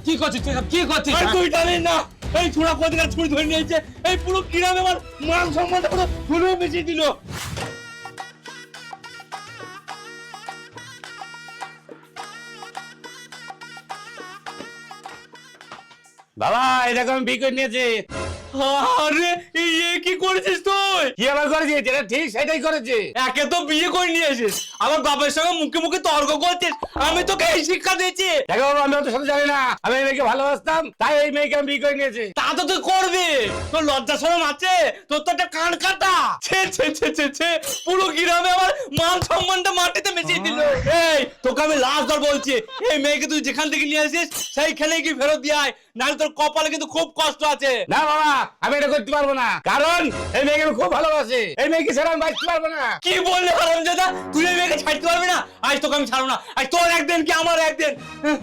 কি করছিস তুই? কি করছিস? আর তুই জানিস না এই ছোড়া কোথাকার ছুরি ধরে নিয়েছে, এই পুরো গ্রামে আমার মান সম্মানটা পুরো ধুলো মিশিয়ে দিল। বাবা এটা আমি বিয়ে করে নিয়েছি। আরে এ কি করেছিস তুই? কি আবার করেছি? যেটা ঠিক সেটাই করেছি। একে তো বিয়ে করে নিয়ে এসেছিস, আমার বাবার সঙ্গে মুখে মুখে তর্ক করছিস। আমি তোকে এই শিক্ষা দিয়েছি। দেখো বাবা, আমি অত সাথে জানি না, আমি এই মেয়েকে ভালোবাসতাম, তাই এই মেয়েকে আমি বিয়ে করে নিয়েছি। তা তো তুই করবি, তোর লজ্জা শরম আছে? তোর তো একটা কান কাটা। ছে ছে ছে ছে ছে, পুরো গ্রামে আমার মান সম্মানটা মাটিতে মিশিয়ে দিল। এই তোকে আমি লাস্ট বার বলছি, এই মেয়েকে তুই যেখান থেকে নিয়ে আসিস সেইখানে কি ফেরত দিয়ে আয়, নাহলে তোর কপালে কিন্তু খুব কষ্ট আছে। না বাবা, আমি এটা করতে পারবো না, কারণ এই মেয়েকে আমি খুব ভালোবাসি। এই মেয়েকে ছাড়া আমি বাঁচতে পারবো না। কি বললে হারামজাদা, তুই এই মেয়েকে ছাড়তে পারবি না? আজ তোকে আমি ছাড়বো না, আজ তোর একদিন কি আমার একদিন।